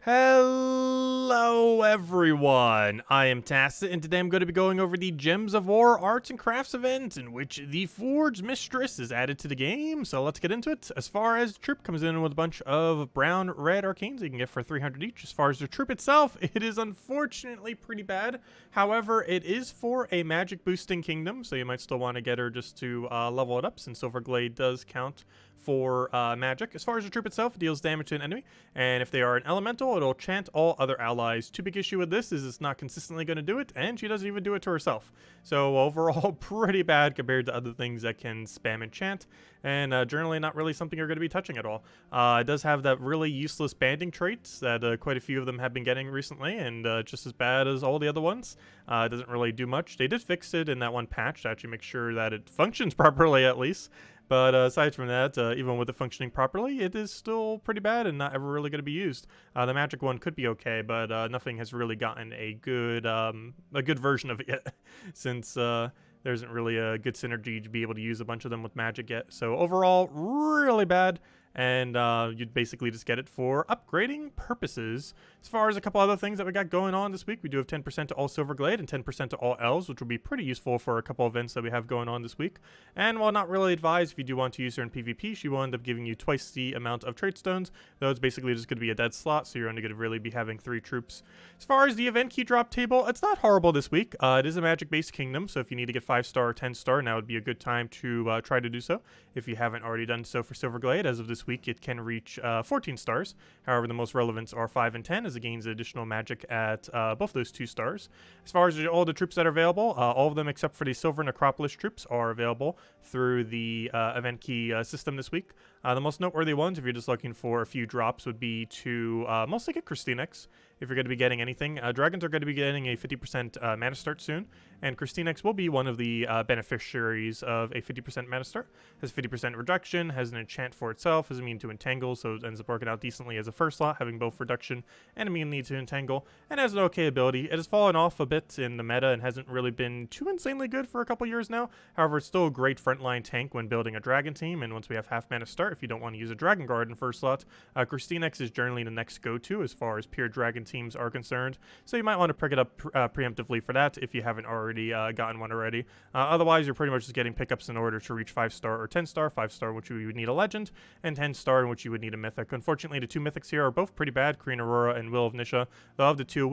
Hello everyone, I am Tacit, and today I'm going to be going over the Gems of War Arts and Crafts event, in which the Forge Mistress is added to the game, so let's get into it. As far as the troop comes in with a bunch of brown, red arcanes you can get for 300 each. As far as the troop itself, it is unfortunately pretty bad. However, it is for a magic boosting kingdom, so you might still want to get her just to level it up, since Silverglade does count for magic. As far as the troop itself, it deals damage to an enemy, and if they are an elemental, it'll chant all other allies. Two big issue with this is it's not consistently going to do it, and she doesn't even do it to herself. So overall, pretty bad compared to other things that can spam and chant, and generally not really something you're going to be touching at all. It does have that really useless banding traits that quite a few of them have been getting recently, and just as bad as all the other ones. It doesn't really do much. They did fix it in that one patch to actually make sure that it functions properly at least. But aside from that, even with it functioning properly, it is still pretty bad and not ever really going to be used. The magic one could be okay, but nothing has really gotten a good version of it yet, since there isn't really a good synergy to be able to use a bunch of them with magic yet. So overall, really bad. And you'd basically just get it for upgrading purposes. As far as a couple other things that we got going on this week, we do have 10% to all Silverglade and 10% to all elves, which will be pretty useful for a couple events that we have going on this week. And while not really advised, if you do want to use her in PvP, she will end up giving you twice the amount of trait stones, though it's basically just going to be a dead slot, so you're only going to really be having 3 troops. As far as the event key drop table, it's not horrible this week. It is a magic-based kingdom, so if you need to get 5-star or 10-star, now would be a good time to try to do so. If you haven't already done so for Silverglade, as of this week, it can reach 14 stars. However, the most relevant are 5 and 10, as it gains additional magic at both those 2 stars. As far as all the troops that are available, all of them except for the Silver Necropolis troops are available through the event key system this week. The most noteworthy ones, if you're just looking for a few drops, would be to mostly get Christinex. If you're going to be getting anything, dragons are going to be getting a 50% mana start soon, and Christinex will be one of the beneficiaries of a 50% mana start. Has 50% reduction, has an enchant for itself, is immune to entangle, so it ends up working out decently as a first slot, having both reduction and immunity to entangle, and has an okay ability. It has fallen off a bit in the meta and hasn't really been too insanely good for a couple years now. However, it's still a great frontline tank when building a dragon team, and once we have half mana start, if you don't want to use a dragon guard in first slot, Christinex is generally the next go-to as far as pure dragon teams are concerned, so you might want to pick it up preemptively for that if you haven't already gotten one already. Otherwise, you're pretty much just getting pickups in order to reach 5-star or 10-star, 5-star in which you would need a legend, and 10-star in which you would need a mythic. Unfortunately, the 2 mythics here are both pretty bad, Queen Aurora and Will of Nisha. Though of the 2,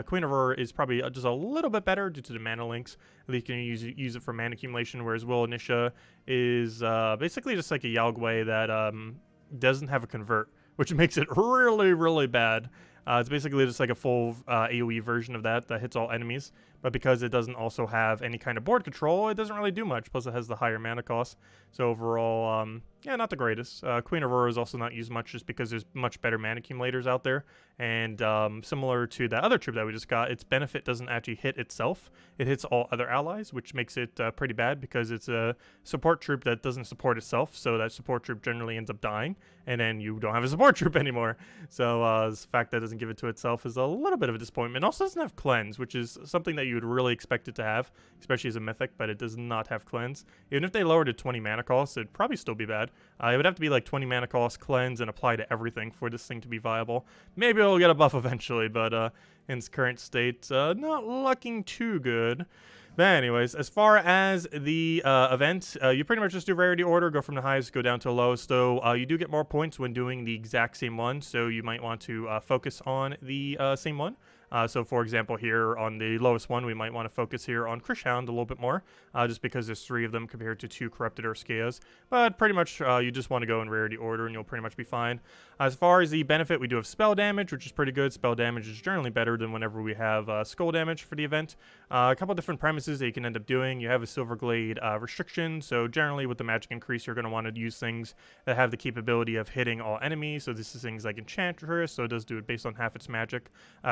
Queen Aurora is probably just a little bit better due to the mana links. You can use it for mana accumulation, whereas Will of Nisha is basically just like a Yalgwei that doesn't have a convert, which makes it really, really bad. It's basically just like a full AoE version of that hits all enemies, but because it doesn't also have any kind of board control, it doesn't really do much, plus it has the higher mana cost. So overall, yeah, not the greatest. Queen Aurora is also not used much just because there's much better mana accumulators out there, and similar to that other troop that we just got, its benefit doesn't actually hit itself. It hits all other allies, which makes it pretty bad because it's a support troop that doesn't support itself, so that support troop generally ends up dying, and then you don't have a support troop anymore. So the fact that it doesn't give it to itself is a little bit of a disappointment. It also doesn't have cleanse, which is something that you would really expect it to have, especially as a mythic, but it does not have cleanse. Even if they lowered it 20 mana cost, it'd probably still be bad. It would have to be like 20 mana cost, cleanse, and apply to everything for this thing to be viable. Maybe it'll get a buff eventually, but in its current state, not looking too good. But anyways, as far as the event, you pretty much just do rarity order, go from the highest, go down to the lowest, though you do get more points when doing the exact same one, so you might want to focus on the same one. So for example, here on the lowest one, we might want to focus here on Krishhound a little bit more, just because there's 3 of them compared to 2 Corrupted Urskeas. But pretty much, you just want to go in rarity order and you'll pretty much be fine. As far as the benefit, we do have spell damage, which is pretty good. Spell damage is generally better than whenever we have skull damage for the event. A couple different premises that you can end up doing. You have a Silverglade restriction, so generally with the magic increase, you're going to want to use things that have the capability of hitting all enemies. So this is things like Enchantress, so it does do it based on half its magic.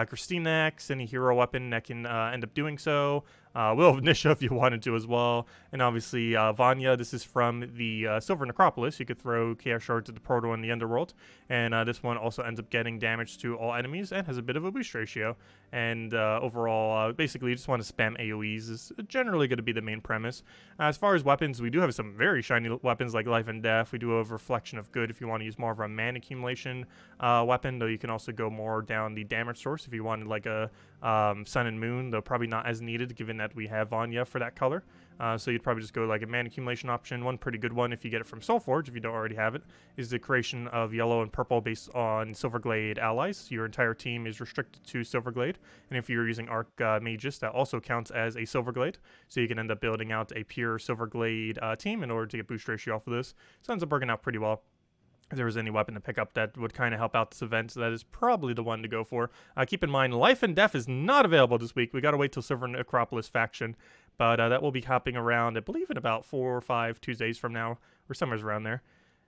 Christina, any hero weapon that can end up doing so. Will of Nisha if you wanted to as well. And obviously Vanya, this is from the Silver Necropolis. You could throw Chaos Shards at the portal in the Underworld. And this one also ends up getting damage to all enemies and has a bit of a boost ratio. And overall, basically you just want to spam AoEs is generally going to be the main premise. As far as weapons, we do have some very shiny weapons like Life and Death. We do have Reflection of Good if you want to use more of a mana accumulation weapon, though you can also go more down the damage source if you wanted like a Sun and Moon, though probably not as needed given that we have Vanya for that color. So you'd probably just go like a mana accumulation option. One pretty good one if you get it from Soulforge, if you don't already have it, is the creation of yellow and purple based on Silverglade allies. Your entire team is restricted to Silverglade, and if you're using Arc Magus, that also counts as a Silverglade. So you can end up building out a pure Silverglade team in order to get boost ratio off of this. So it ends up working out pretty well. If there was any weapon to pick up that would kind of help out this event, that is probably the one to go for. Keep in mind, Life and Death is not available this week. We got to wait till Silver Necropolis faction, but that will be hopping around, I believe, in about 4 or 5 Tuesdays from now, or somewhere around there.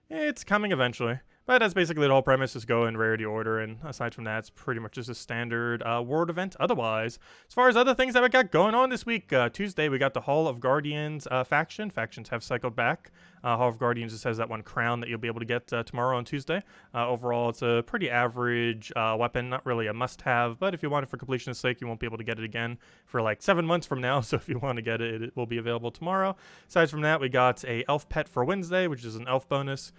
It's coming eventually. But that's basically the whole premise, is go in rarity order, and aside from that, it's pretty much just a standard world event otherwise. As far as other things that we got going on this week, Tuesday we got the Hall of Guardians faction. Factions have cycled back. Hall of Guardians just has that one crown that you'll be able to get tomorrow on Tuesday. Overall, it's a pretty average weapon, not really a must-have, but if you want it for completion's sake, you won't be able to get it again for like 7 months from now, so if you want to get it, it will be available tomorrow. Aside from that, we got a elf pet for Wednesday, which is an elf bonus.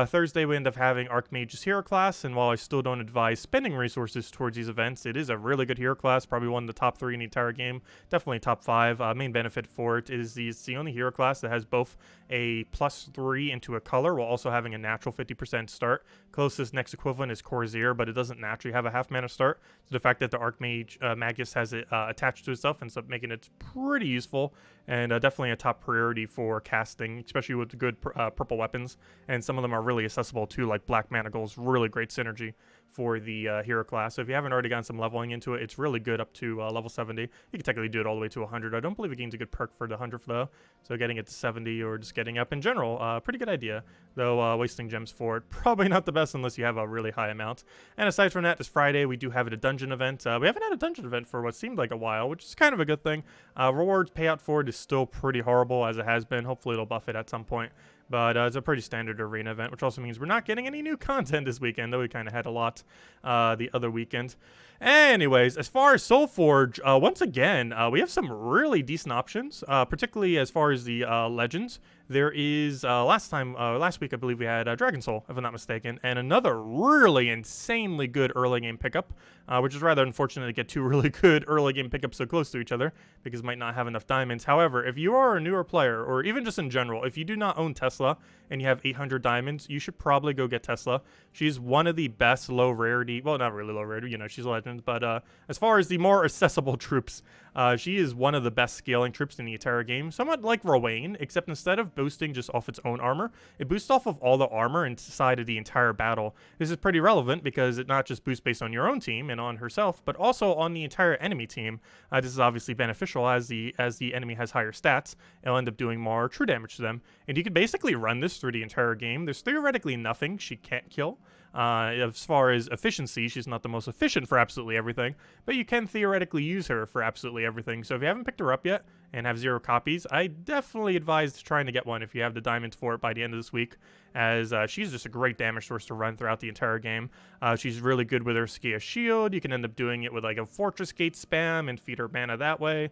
Thursday, we end up having Archmage's hero class, and while I still don't advise spending resources towards these events, it is a really good hero class, probably one of the top 3 in the entire game, definitely top 5. Main benefit for it is it's the only hero class that has both a +3 into a color while also having a natural 50% start. Closest next equivalent is Corsair, but it doesn't naturally have a half mana start, so the fact that the Archmage Magus has it attached to itself ends up making it pretty useful, and definitely a top priority for casting, especially with good purple weapons, and some of them are really accessible too, like Black Manacles, really great synergy for the hero class. So if you haven't already gotten some leveling into it, it's really good up to level 70. You can technically do it all the way to 100. I don't believe it gains a good perk for the 100th though, so getting it to 70 or just getting up in general, pretty good idea, though wasting gems for it, probably not the best unless you have a really high amount. And aside from that, this Friday we do have a dungeon event. We haven't had a dungeon event for what seemed like a while, which is kind of a good thing. Rewards payout for it is still pretty horrible as it has been. Hopefully it'll buff it at some point. But it's a pretty standard arena event, which also means we're not getting any new content this weekend, though we kind of had a lot the other weekend. Anyways, as far as Soulforge, once again, we have some really decent options, particularly as far as the legends. There is, last week, I believe we had Dragon Soul, if I'm not mistaken, and another really insanely good early game pickup, which is rather unfortunate to get 2 really good early game pickups so close to each other, because it might not have enough diamonds. However, if you are a newer player, or even just in general, if you do not own Tesla and you have 800 diamonds, you should probably go get Tesla. She's one of the best low rarity, well, not really low rarity, you know, she's a legend, but as far as the more accessible troops, she is one of the best scaling troops in the entire game, somewhat like Rowain, except instead of boosting just off its own armor, it boosts off of all the armor inside of the entire battle. This is pretty relevant because it not just boosts based on your own team and on herself, but also on the entire enemy team. This is obviously beneficial as the enemy has higher stats. It'll end up doing more true damage to them, and you can basically run this through the entire game. There's theoretically nothing she can't kill. As far as efficiency, she's not the most efficient for absolutely everything, but you can theoretically use her for absolutely everything. So if you haven't picked her up yet and have 0 copies, I definitely advise trying to get one if you have the diamonds for it by the end of this week, as she's just a great damage source to run throughout the entire game. She's really good with her Skia Shield. You can end up doing it with like a Fortress Gate spam and feed her mana that way.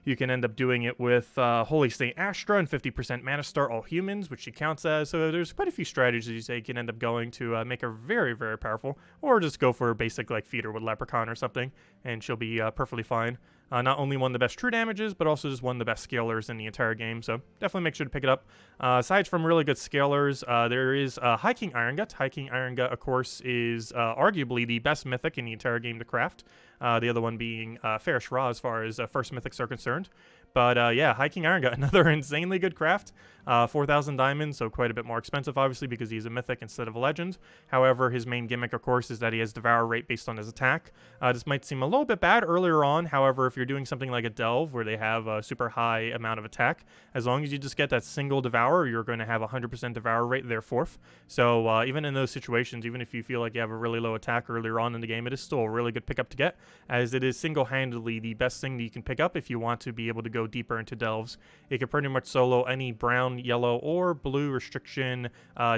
You can end up doing it with Holy Saint Astra and 50% Mana Star all humans, which she counts as. So there's quite a few strategies that you can end up going to make her very, very powerful. Or just go for a basic like feed her with Leprechaun or something, and she'll be perfectly fine. Not only one of the best true damages, but also just one of the best scalers in the entire game. So definitely make sure to pick it up. Aside from really good scalers, there is High King Irongut. High King Irongut, of course, is arguably the best mythic in the entire game to craft. The other one being Fairish Ra as far as first mythics are concerned. But yeah, Hiking Iron Gut, another insanely good craft. 4,000 diamonds, so quite a bit more expensive, obviously, because he's a mythic instead of a legend. However, his main gimmick, of course, is that he has Devour rate based on his attack. This might seem a little bit bad earlier on. However, if you're doing something like a Delve, where they have a super high amount of attack, as long as you just get that single Devour, you're going to have 100% Devour rate there fourth. So even in those situations, even if you feel like you have a really low attack earlier on in the game, it is still a really good pickup to get, as it is single-handedly the best thing that you can pick up if you want to be able to go deeper into Delves. It can pretty much solo any brown, yellow, or blue restriction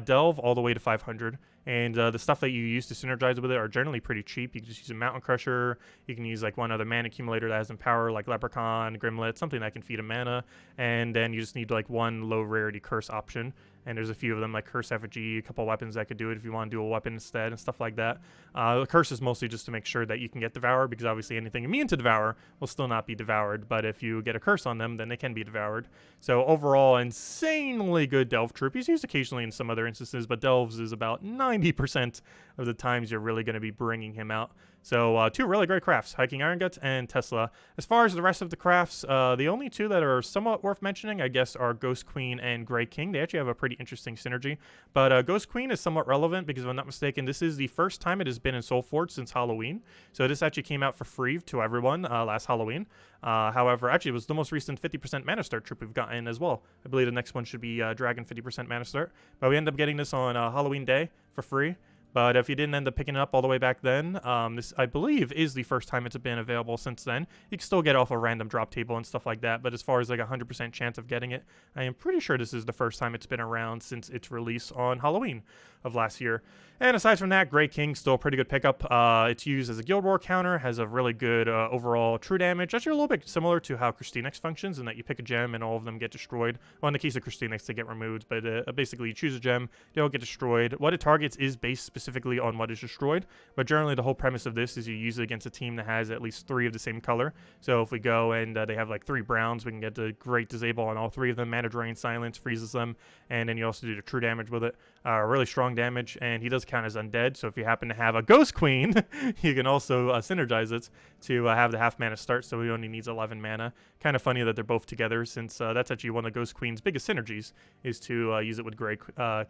Delve all the way to 500. And the stuff that you use to synergize with it are generally pretty cheap. You can just use a Mountain Crusher. You can use like one other mana accumulator that has Empower, like Leprechaun, Grimlet, something that can feed a mana. And then you just need like one low rarity curse option. And there's a few of them like Curse Effigy, a couple weapons that could do it if you want to do a weapon instead and stuff like that. The Curse is mostly just to make sure that you can get Devour, because obviously anything immune to Devour will still not be devoured. But if you get a Curse on them, then they can be devoured. So overall, insanely good Delve troop. He's used occasionally in some other instances, but Delves is about 90% of the times you're really going to be bringing him out. So two really great crafts, Hiking Iron Guts and Tesla. As far as the rest of the crafts, the only two that are somewhat worth mentioning, I guess, are Ghost Queen and Grey King. They actually have a pretty interesting synergy. But Ghost Queen is somewhat relevant because, if I'm not mistaken, this is the first time it has been in SolForge since Halloween. So this actually came out for free to everyone last Halloween. However, actually, it was the most recent 50% mana start troop we've gotten as well. I believe the next one should be Dragon 50% mana start. But we end up getting this on Halloween Day for free. But if you didn't end up picking it up all the way back then, this, I believe, is the first time it's been available since then. You can still get off a random drop table and stuff like that, but as far as like 100% chance of getting it, I am pretty sure this is the first time it's been around since its release on Halloween of last year. And aside from that, Grey King, still a pretty good pickup. It's used as a Guild War counter, has a really good overall true damage. Actually, a little bit similar to how Christinex functions, in that you pick a gem and all of them get destroyed. Well, in the case of Christinex, they get removed, but basically you choose a gem, they all get destroyed. What it targets is based specifically on what is destroyed, but generally the whole premise of this is you use it against a team that has at least 3 of the same color. So if we go and they have like 3 browns, we can get the great disable on all 3 of them. Mana Drain, Silence, freezes them, and then you also do the true damage with it. Really strong damage, and he does count as undead, so if you happen to have a Ghost Queen, you can also synergize it to have the half mana start, so he only needs 11 mana. Kind of funny that they're both together, since that's actually one of Ghost Queen's biggest synergies, is to use it with Grey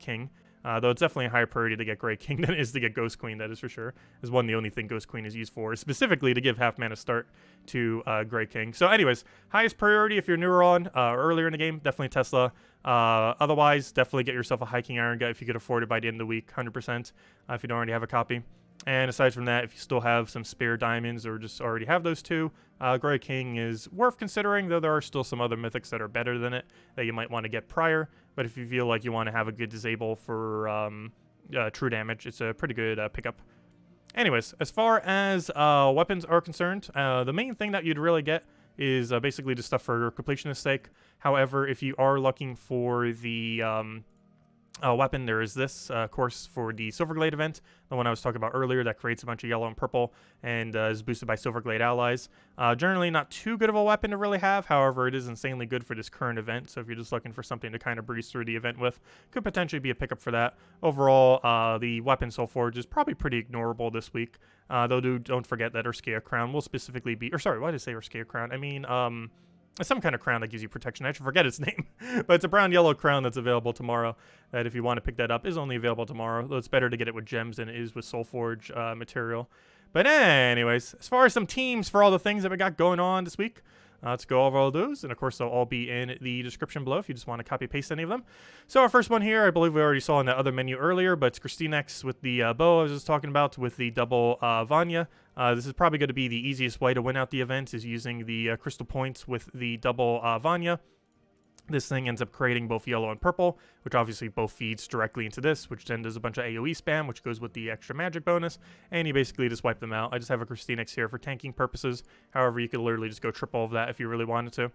King. Though it's definitely a higher priority to get Grey King than it is to get Ghost Queen, that is for sure. Is one, the only thing Ghost Queen is used for, is specifically to give half mana start to Grey King. So anyways, highest priority if you're newer on, earlier in the game, definitely Tesla. Otherwise, definitely get yourself a Hiking Iron Gut if you could afford it by the end of the week, 100%, if you don't already have a copy. And aside from that, if you still have some spare diamonds or just already have those two, Grey King is worth considering, though there are still some other mythics that are better than it that you might want to get prior. But if you feel like you want to have a good disable for true damage, it's a pretty good pickup. Anyways, as far as weapons are concerned, the main thing that you'd really get is basically just stuff for completionist sake. However, if you are looking for the weapon, there is this course for the Silverglade event, the one I was talking about earlier, that creates a bunch of yellow and purple and is boosted by Silverglade allies. Generally not too good of a weapon to really have, however it is insanely good for this current event, so if you're just looking for something to kind of breeze through the event with, could potentially be a pickup for that. Overall, the weapon SolForge is probably pretty ignorable this week, though don't forget that Urskea Crown will specifically be, or sorry, why did I say Urskea Crown? I mean, some kind of crown that gives you protection. I actually forget its name. But it's a brown-yellow crown that's available tomorrow, that if you want to pick that up, is only available tomorrow. Though it's better to get it with gems than it is with SolForge material. But anyways, as far as some teams for all the things that we got going on this week, let's go over all those, and of course they'll all be in the description below if you just want to copy paste any of them. So our first one here, I believe we already saw in that other menu earlier, but it's Christinex with the bow I was just talking about, with the double Vanya. This is probably going to be the easiest way to win out the event, is using the crystal points with the double Vanya. This thing ends up creating both yellow and purple, which obviously both feeds directly into this, which then does a bunch of AoE spam, which goes with the extra magic bonus, and you basically just wipe them out. I just have a Christinex here for tanking purposes. However, you could literally just go triple of that if you really wanted to,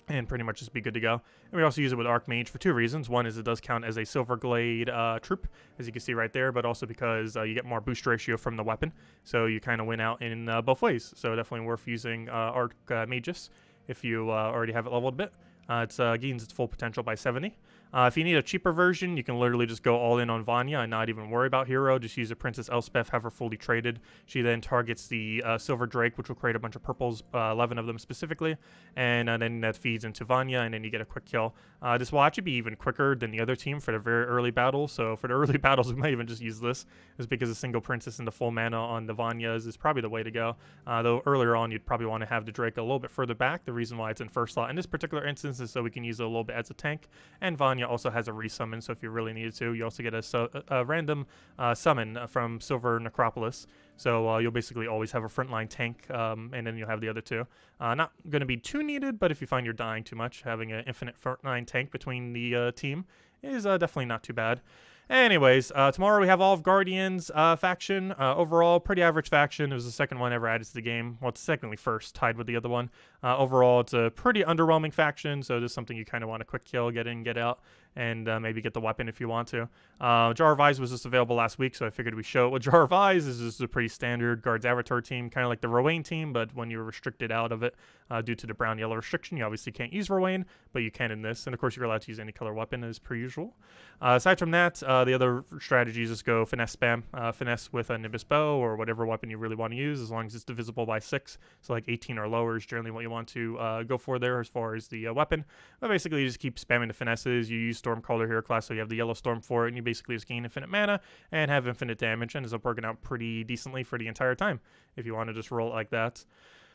and pretty much just be good to go. And we also use it with Archmage for 2 reasons. One is it does count as a Silverglade troop, as you can see right there, but also because you get more boost ratio from the weapon, so you kind of win out in both ways. So definitely worth using Archmagus if you already have it leveled a bit. It gains its full potential by 70. If you need a cheaper version, you can literally just go all in on Vanya and not even worry about hero. Just use a Princess Elspeth, have her fully traded. She then targets the Silver Drake, which will create a bunch of purples, 11 of them specifically, and then that feeds into Vanya, and then you get a quick kill. This will actually be even quicker than the other team for the very early battles. So for the early battles, we might even just use this, just because a single princess and the full mana on the Vanyas is probably the way to go. Though earlier on, you'd probably want to have the Drake a little bit further back. The reason why it's in first slot in this particular instance is so we can use it a little bit as a tank. And Vanya also has a resummon, so if you really needed to, you also get a random summon from Silver Necropolis. So you'll basically always have a frontline tank, and then you'll have the other two. Not going to be too needed, but if you find you're dying too much, having an infinite frontline tank between the team is definitely not too bad. Anyways, tomorrow we have all of Guardians faction. Overall, pretty average faction. It was the second one ever added to the game. Well, it's technically first, tied with the other one. Overall, it's a pretty underwhelming faction, so this is something you kind of want to quick kill, get in, get out, and maybe get the weapon if you want to. Jar of Eyes was just available last week, so I figured we show it with Jar of Eyes. This is a pretty standard Guards Avatar team, kind of like the Rowan team, but when you're restricted out of it due to the brown-yellow restriction, you obviously can't use Rowan, but you can in this. And of course, you're allowed to use any color weapon as per usual. Aside from that, the other strategies just go finesse spam. Finesse with a Nimbus Bow or whatever weapon you really want to use, as long as it's divisible by 6. So like 18 or lower is generally what you want to go for there as far as the weapon. But basically, you just keep spamming the finesses. You use Stormcaller hero class, so you have the yellow storm for it, and you basically just gain infinite mana and have infinite damage, and ends up working out pretty decently for the entire time if you want to just roll it like that.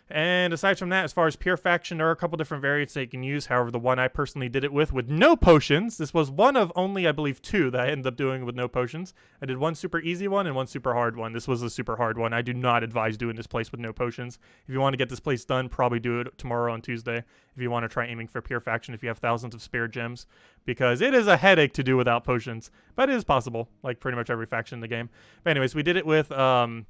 And aside from that, as far as pure faction, there are a couple different variants that you can use. However, the one I personally did it with no potions. This was one of only, I believe, 2 that I ended up doing with no potions. I did one super easy one and one super hard one. This was a super hard one. I do not advise doing this place with no potions. If you want to get this place done, probably do it tomorrow on Tuesday. If you want to try aiming for pure faction, if you have thousands of spare gems, because it is a headache to do without potions, but it is possible, like pretty much every faction in the game. But anyways, we did it with a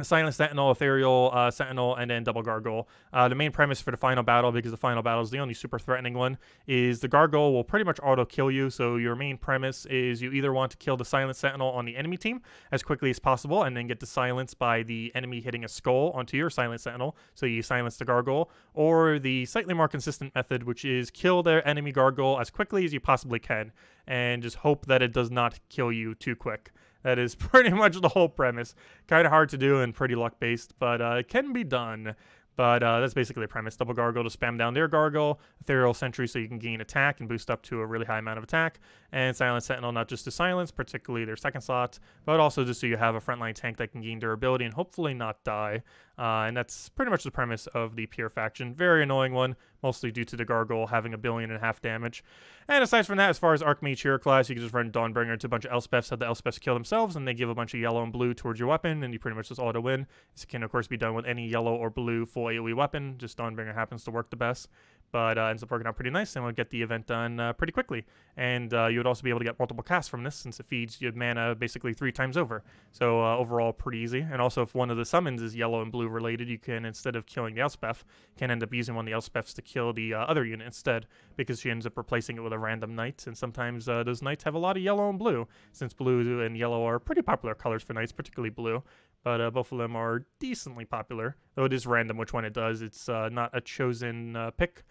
Silent Sentinel, Ethereal Sentinel, and then Double Gargoyle. The main premise for the final battle, because the final battle is the only super threatening one, is the Gargoyle will pretty much auto-kill you. So your main premise is you either want to kill the Silent Sentinel on the enemy team as quickly as possible, and then get the silence by the enemy hitting a skull onto your Silent Sentinel, so you silence the Gargoyle, or the slightly more consistent method, which is kill their enemy Gargoyle as quickly as you possibly can, and just hope that it does not kill you too quick. That is pretty much the whole premise. Kind of hard to do and pretty luck-based, but it can be done. But that's basically the premise. Double Gargoyle to spam down their Gargoyle, Ethereal Sentry so you can gain attack and boost up to a really high amount of attack, and Silent Sentinel not just to silence, particularly their second slot, but also just so you have a frontline tank that can gain durability and hopefully not die. And that's pretty much the premise of the pure faction. Very annoying one, mostly due to the Gargoyle having 1.5 billion damage. And aside from that, as far as Archmage hero class, you can just run Dawnbringer to a bunch of Elspeths, have the Elspeths kill themselves, and they give a bunch of yellow and blue towards your weapon, and you pretty much just auto-win. This can, of course, be done with any yellow or blue full AoE weapon. Just Dawnbringer happens to work the best, but ends up working out pretty nice, and we'll get the event done pretty quickly. And you would also be able to get multiple casts from this, since it feeds your mana basically 3 times over. So overall, pretty easy. And also, if one of the summons is yellow and blue related, you can, instead of killing the Elspeth, can end up using one of the Elspeths to kill the other unit instead, because she ends up replacing it with a random knight. And sometimes those knights have a lot of yellow and blue, since blue and yellow are pretty popular colors for knights, particularly blue. But both of them are decently popular, though it is random which one it does. It's not a chosen pick.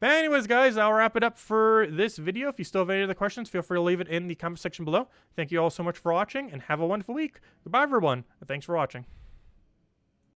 But anyways, guys, I'll wrap it up for this video. If you still have any other questions, feel free to leave it in the comment section below. Thank you all so much for watching, and have a wonderful week. Goodbye, everyone, and thanks for watching.